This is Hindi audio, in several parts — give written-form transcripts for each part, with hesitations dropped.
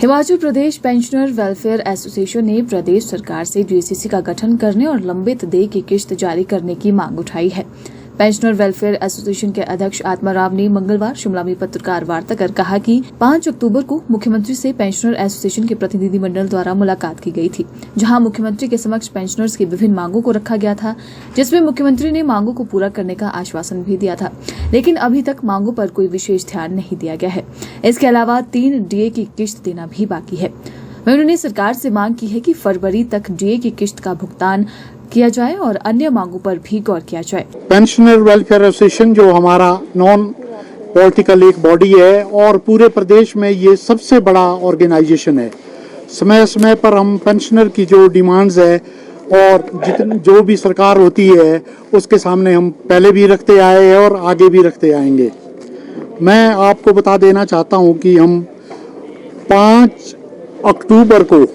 Himachal Pradesh pensioner welfare association ने प्रदेश सरकार से जीएसीसी का गठन करने और लंबित देय की किश्त जारी करने की मांग उठाई है। पेंशनर वेलफेयर एसोसिएशन के अध्यक्ष आत्माराम ने मंगलवार शिमला में पत्रकार वार्ता कर कहा कि 5 अक्टूबर को मुख्यमंत्री से पेंशनर एसोसिएशन के प्रतिनिधिमंडल द्वारा मुलाकात की गई थी, जहां मुख्यमंत्री के समक्ष पेंशनर्स की विभिन्न मांगों को रखा गया था, जिसमें मुख्यमंत्री ने मांगों को पूरा करने का आश्वासन भी दिया था, लेकिन अभी तक मांगों पर कोई विशेष ध्यान नहीं दिया गया है। इसके अलावा 3 डीए की किश्त देना भी बाकी है। वहीं उन्होंने सरकार से मांग की है कि फरवरी तक डीए की किश्त का भुगतान किया जाए और अन्य मांगों पर भी गौर किया जाए। पेंशनर वेलफेयर एसोसिएशन जो हमारा नॉन पॉलिटिकल एक बॉडी है और पूरे प्रदेश में ये सबसे बड़ा ऑर्गेनाइजेशन है। समय समय पर हम पेंशनर की जो डिमांड्स है और जो भी सरकार होती है उसके सामने हम पहले भी रखते आए हैं और आगे भी रखते आएंगे। मैं आपको बता देना चाहता हूँ कि हम 5 अक्टूबर को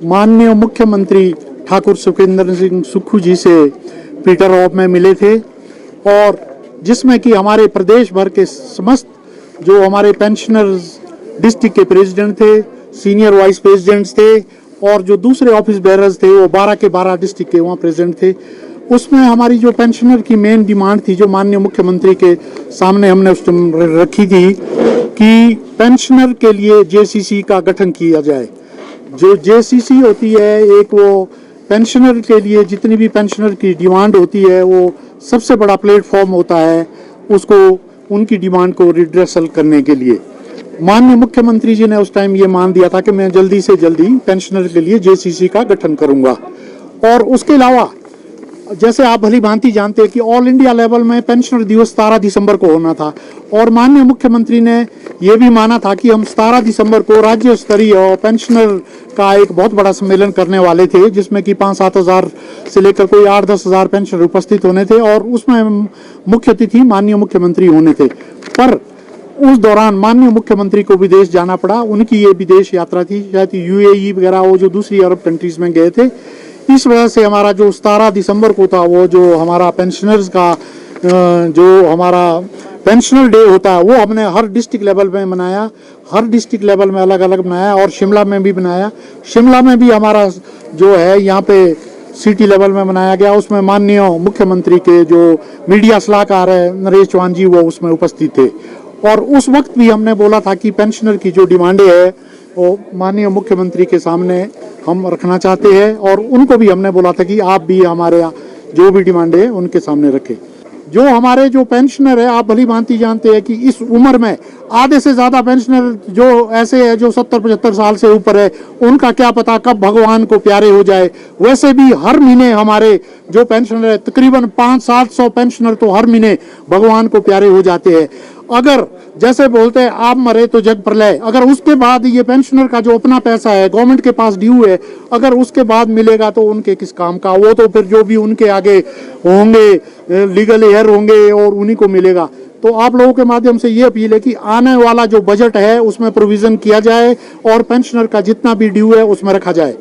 माननीय मुख्यमंत्री ठाकुर सुखविंदर सिंह सुक्खू जी से पीटर हॉफ में मिले थे और जिसमें कि हमारे प्रदेश भर के समस्त जो हमारे पेंशनर्स डिस्ट्रिक्ट के प्रेसिडेंट थे, सीनियर वाइस प्रेसिडेंट्स थे और जो दूसरे ऑफिस बेरर्स थे वो 12 के 12 डिस्ट्रिक्ट के वहाँ प्रेसिडेंट थे। उसमें हमारी जो पेंशनर की मेन डिमांड थी जो माननीय मुख्यमंत्री के सामने हमने उस टाइम रखी थी कि पेंशनर के लिए जेसीसी का गठन किया जाए। जो जेसीसी होती है एक वो पेंशनर के लिए जितनी भी पेंशनर की डिमांड होती है वो सबसे बड़ा प्लेटफॉर्म होता है उसको उनकी डिमांड को रिड्रेसल करने के लिए। माननीय मुख्यमंत्री जी ने उस टाइम ये मान दिया था कि मैं जल्दी से जल्दी पेंशनर के लिए जेसीसी का गठन करूंगा। और उसके अलावा जैसे आप भली भांति जानते हैं कि ऑल इंडिया लेवल में पेंशनर दिवस 17 दिसंबर को होना था और माननीय मुख्यमंत्री ने यह भी माना था कि हम 17 दिसंबर को राज्य स्तरीय पेंशनर का एक बहुत बड़ा सम्मेलन करने वाले थे, जिसमें कि 5-7 हज़ार से लेकर कोई 8-10 हज़ार पेंशनर उपस्थित होने थे और उसमें मुख्य अतिथि माननीय मुख्यमंत्री होने थे। पर उस दौरान माननीय मुख्यमंत्री को विदेश जाना पड़ा। उनकी ये विदेश यात्रा थी, शायद यूएई वगैरह वो जो दूसरी अरब कंट्रीज में गए थे। इस वजह से हमारा जो 17 दिसंबर को था वो जो हमारा पेंशनर्स का जो हमारा पेंशनर डे होता है वो हमने हर डिस्ट्रिक्ट लेवल में मनाया, हर डिस्ट्रिक्ट लेवल में अलग अलग बनाया और शिमला में भी बनाया। शिमला में भी हमारा जो है यहाँ पे सिटी लेवल में मनाया गया। उसमें माननीय मुख्यमंत्री के जो मीडिया सलाहकार है नरेश चौहान जी वो उसमें उपस्थित थे और उस वक्त भी हमने बोला था कि पेंशनर की जो डिमांडें है वो माननीय मुख्यमंत्री के सामने हम रखना चाहते हैं और उनको भी हमने बोला था कि आप भी हमारे जो भी डिमांड है उनके सामने रखें। जो हमारे जो पेंशनर है आप भली भांति जानते हैं कि इस उम्र में आधे से ज्यादा पेंशनर जो ऐसे है जो 70-75 साल से ऊपर है उनका क्या पता कब भगवान को प्यारे हो जाए। वैसे भी हर महीने हमारे जो पेंशनर है तकरीबन 500-700 पेंशनर तो हर महीने भगवान को प्यारे हो जाते हैं। अगर जैसे बोलते हैं आप मरे तो जग प्रलय, अगर उसके बाद ये पेंशनर का जो अपना पैसा है गवर्नमेंट के पास ड्यू है अगर उसके बाद मिलेगा तो उनके किस काम का, वो तो फिर जो भी उनके आगे होंगे लीगल एयर होंगे और उन्हीं को मिलेगा। तो आप लोगों के माध्यम से ये अपील है कि आने वाला जो बजट है उसमें प्रोविजन किया जाए और पेंशनर का जितना भी ड्यू है उसमें रखा जाए।